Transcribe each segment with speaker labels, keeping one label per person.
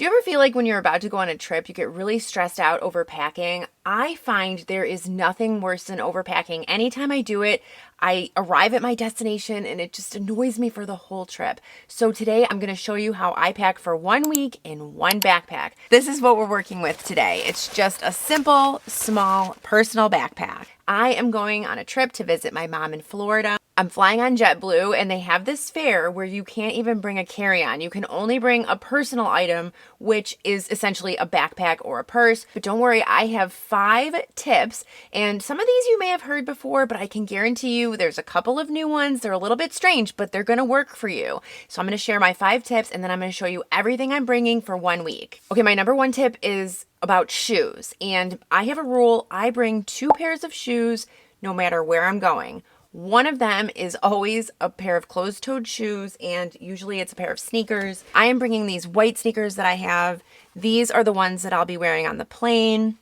Speaker 1: Do you ever feel like when you're about to go on a trip, you get really stressed out over packing? I find there is nothing worse than overpacking. Anytime I do it, I arrive at my destination and it just annoys me for the whole trip. So today I'm going to show you how I pack for 1 week in one backpack. This is what we're working with today. It's just a simple, small, personal backpack. I am going on a trip to visit my mom in Florida. I'm flying on JetBlue and they have this fare where you can't even bring a carry-on. You can only bring a personal item, which is essentially a backpack or a purse. But don't worry, I have 5 tips, and some of these you may have heard before, but I can guarantee you there's a couple of new ones. They're a little bit strange, but they're gonna work for you. So I'm gonna share my 5 tips and then I'm gonna show you everything I'm bringing for 1 week. Okay, my number 1 tip is about shoes. And I have a rule, I bring 2 pairs of shoes no matter where I'm going. One of them is always a pair of closed-toed shoes, and usually it's a pair of sneakers. I am bringing these white sneakers that I have. These are the ones that I'll be wearing on the plane.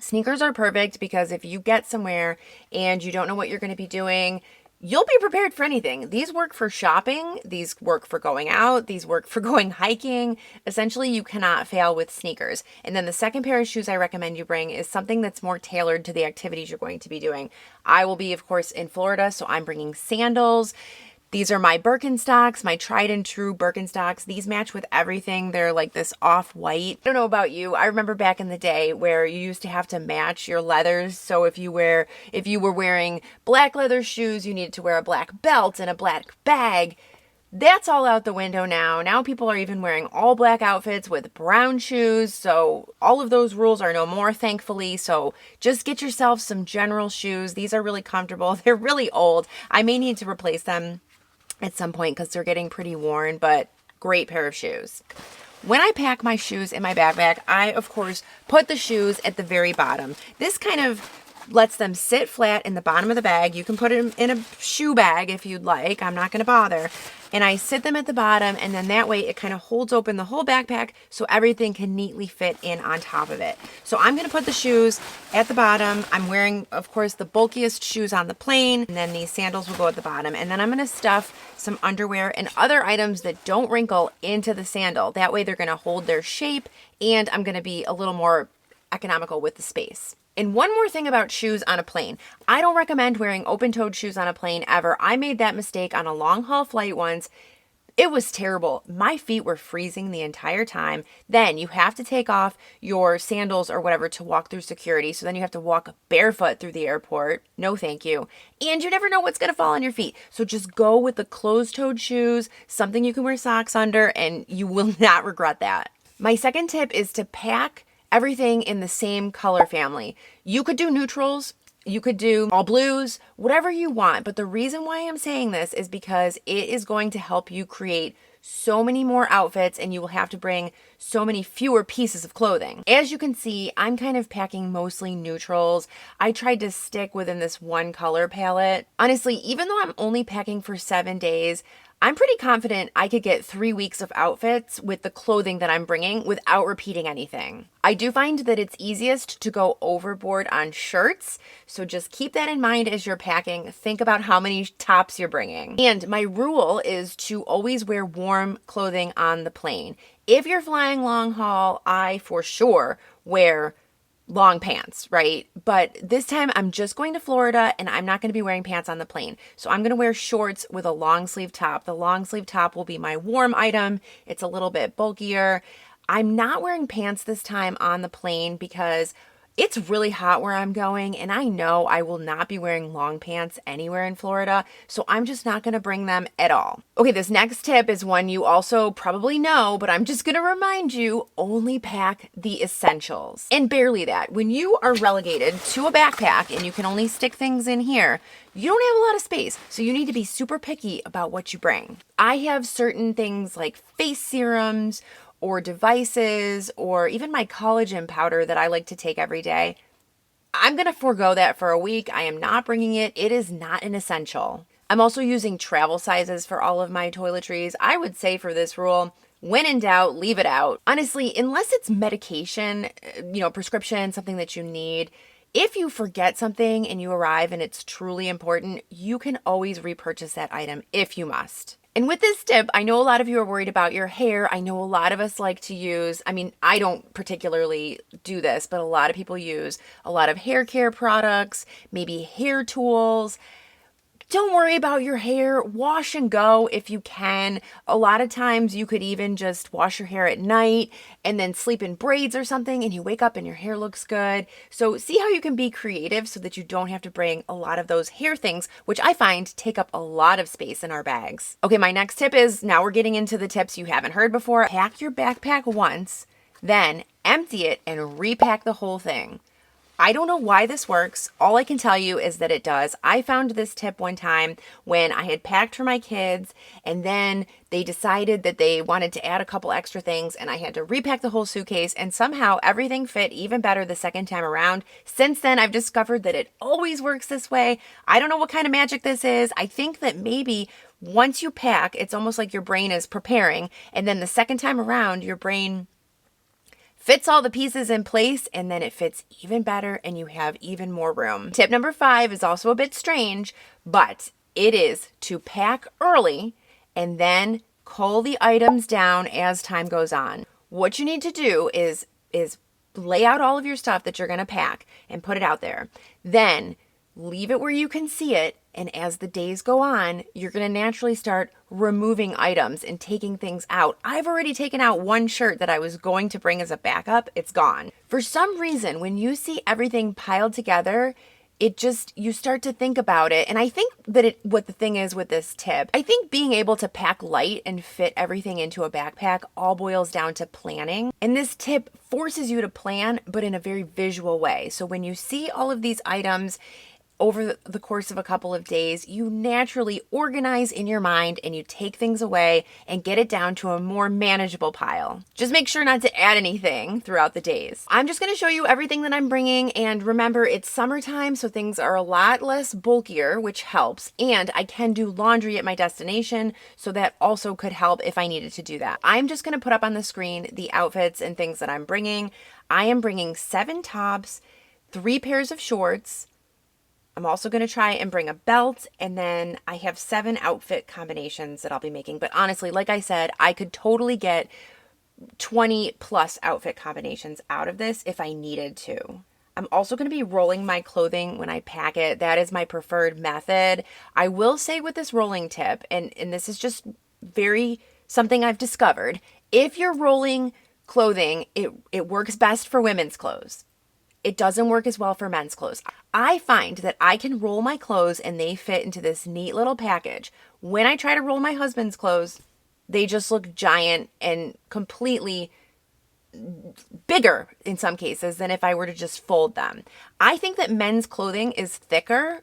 Speaker 1: Sneakers are perfect because if you get somewhere and you don't know what you're going to be doing, you'll be prepared for anything. These work for shopping, these work for going out, these work for going hiking. Essentially, you cannot fail with sneakers. And then the second pair of shoes I recommend you bring is something that's more tailored to the activities you're going to be doing. I will be, of course, in Florida, so I'm bringing sandals. These are my Birkenstocks, my tried and true Birkenstocks. These match with everything. They're like this off-white. I don't know about you. I remember back in the day where you used to have to match your leathers. So if you were wearing black leather shoes, you needed to wear a black belt and a black bag. That's all out the window now. Now people are even wearing all black outfits with brown shoes. So all of those rules are no more, thankfully. So just get yourself some general shoes. These are really comfortable. They're really old. I may need to replace them at some point because they're getting pretty worn, but great pair of shoes. When I pack my shoes in my backpack, I, of course, put the shoes at the very bottom. This kind of lets them sit flat in the bottom of the bag. You can put them in a shoe bag if you'd like. I'm not going to bother. And I sit them at the bottom, and then that way it kind of holds open the whole backpack so everything can neatly fit in on top of it. So I'm going to put the shoes at the bottom. I'm wearing, of course, the bulkiest shoes on the plane, and then these sandals will go at the bottom. And then I'm going to stuff some underwear and other items that don't wrinkle into the sandal. That way they're going to hold their shape, and I'm going to be a little more economical with the space. And one more thing about shoes on a plane. I don't recommend wearing open-toed shoes on a plane ever. I made that mistake on a long-haul flight once. It was terrible. My feet were freezing the entire time. Then you have to take off your sandals or whatever to walk through security. So then you have to walk barefoot through the airport. No, thank you. And you never know what's going to fall on your feet. So just go with the closed-toed shoes, something you can wear socks under, and you will not regret that. My second tip is to pack everything in the same color family. You could do neutrals, you could do all blues, whatever you want. But the reason why I'm saying this is because it is going to help you create so many more outfits and you will have to bring so many fewer pieces of clothing. As you can see, I'm kind of packing mostly neutrals. I tried to stick within this one color palette. Honestly, even though I'm only packing for 7 days, I'm pretty confident I could get 3 weeks of outfits with the clothing that I'm bringing without repeating anything. I do find that it's easiest to go overboard on shirts, so just keep that in mind as you're packing. Think about how many tops you're bringing. And my rule is to always wear warm clothing on the plane. If you're flying long haul, I for sure wear long pants, right? But this time I'm just going to Florida and I'm not going to be wearing pants on the plane. So I'm going to wear shorts with a long sleeve top. The long sleeve top will be my warm item. It's a little bit bulkier. I'm not wearing pants this time on the plane because it's really hot where I'm going, and I know I will not be wearing long pants anywhere in Florida, so I'm just not going to bring them at all. Okay, this next tip is one you also probably know, but I'm just going to remind you, only pack the essentials. And barely that. When you are relegated to a backpack and you can only stick things in here, you don't have a lot of space, so you need to be super picky about what you bring. I have certain things like face serums or devices, or even my collagen powder that I like to take every day. I'm gonna forego that for a week. I am not bringing it. It is not an essential. I'm also using travel sizes for all of my toiletries. I would say for this rule, when in doubt, leave it out. Honestly, unless it's medication, prescription, something that you need, if you forget something and you arrive and it's truly important, you can always repurchase that item if you must. And with this tip, I know a lot of you are worried about your hair. I know a lot of us like to use, I mean, I don't particularly do this, but a lot of people use a lot of hair care products, maybe hair tools. Don't worry about your hair. Wash and go if you can. A lot of times you could even just wash your hair at night and then sleep in braids or something, and you wake up and your hair looks good. So see how you can be creative so that you don't have to bring a lot of those hair things, which I find take up a lot of space in our bags. Okay, my next tip is, now we're getting into the tips you haven't heard before. Pack your backpack once, then empty it and repack the whole thing. I don't know why this works. All I can tell you is that it does. I found this tip one time when I had packed for my kids, and then they decided that they wanted to add a couple extra things, and I had to repack the whole suitcase, and somehow everything fit even better the second time around. Since then, I've discovered that it always works this way. I don't know what kind of magic this is. I think that maybe once you pack, it's almost like your brain is preparing, and then the second time around, your brain fits all the pieces in place, and then it fits even better and you have even more room. Tip number 5 is also a bit strange, but it is to pack early and then cull the items down as time goes on. What you need to do is lay out all of your stuff that you're going to pack and put it out there. Then leave it where you can see it, and as the days go on, you're going to naturally start removing items and taking things out. I've already taken out one shirt that I was going to bring as a backup. It's gone. For some reason, when you see everything piled together, you start to think about it. And I think that what the thing is with this tip, I think being able to pack light and fit everything into a backpack all boils down to planning. And this tip forces you to plan, but in a very visual way. So when you see all of these items over the course of a couple of days, you naturally organize in your mind and you take things away and get it down to a more manageable pile. Just make sure not to add anything throughout the days. I'm just going to show you everything that I'm bringing, and remember, it's summertime, so things are a lot less bulkier, which helps, and I can do laundry at my destination, so that also could help if I needed to do that. I'm just going to put up on the screen the outfits and things that I'm bringing. I am bringing 7 tops, 3 pairs of shorts. I'm also going to try and bring a belt, and then I have 7 outfit combinations that I'll be making. But honestly, like I said, I could totally get 20 plus outfit combinations out of this if I needed to. I'm also going to be rolling my clothing when I pack it. That is my preferred method. I will say with this rolling tip, and this is just very something I've discovered, if you're rolling clothing, it works best for women's clothes. It doesn't work as well for men's clothes. I find that I can roll my clothes and they fit into this neat little package. When I try to roll my husband's clothes, they just look giant and completely bigger in some cases than if I were to just fold them. I think that men's clothing is thicker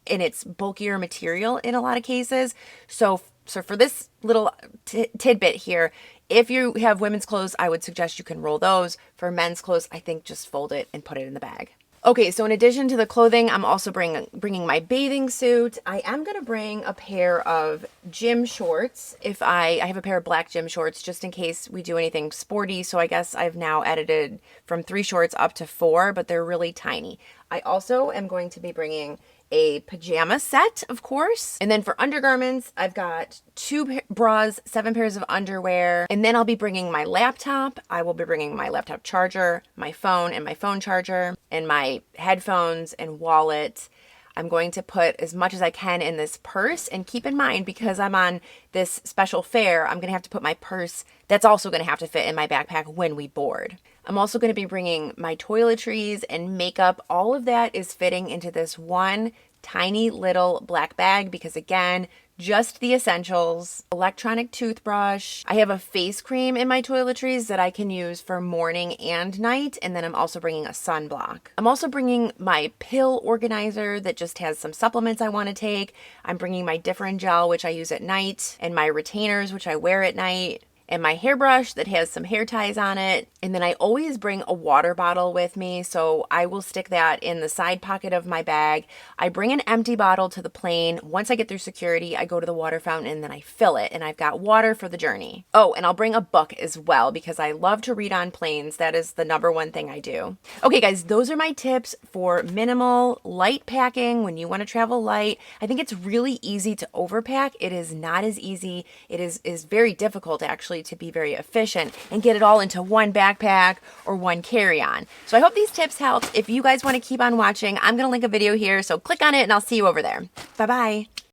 Speaker 1: and it's bulkier material in a lot of cases. So for this little tidbit here, if you have women's clothes, I would suggest you can roll those. For men's clothes, I think just fold it and put it in the bag. Okay, so in addition to the clothing, I'm also bringing my bathing suit. I am going to bring a pair of gym shorts. I have a pair of black gym shorts just in case we do anything sporty. So I guess I've now edited from 3 shorts up to 4, but they're really tiny. I also am going to be bringing a pajama set, of course. And then for undergarments, I've got 2 bras, 7 pairs of underwear. And then I'll be bringing my laptop. I will be bringing my laptop charger, my phone and my phone charger, and my headphones and wallet. I'm going to put as much as I can in this purse, and keep in mind, because I'm on this special fare, I'm going to have to put my purse, that's also going to have to fit in my backpack when we board. I'm also going to be bringing my toiletries and makeup. All of that is fitting into this one tiny little black bag because, again, just the essentials. Electronic toothbrush. I have a face cream in my toiletries that I can use for morning and night, and then I'm also bringing a sunblock. I'm also bringing my pill organizer that just has some supplements I want to take. I'm bringing my different gel, which I use at night, and my retainers, which I wear at night. and my hairbrush that has some hair ties on it. And then I always bring a water bottle with me, so I will stick that in the side pocket of my bag. I bring an empty bottle to the plane. Once I get through security, I go to the water fountain and then I fill it, and I've got water for the journey. Oh, and I'll bring a book as well because I love to read on planes. That is the number one thing I do. Okay, guys, those are my tips for minimal, light packing when you want to travel light. I think it's really easy to overpack. It is not as easy. It is very difficult actually to be very efficient and get it all into one backpack or one carry-on. So I hope these tips helped. If you guys want to keep on watching, I'm going to link a video here, so click on it and I'll see you over there. Bye-bye.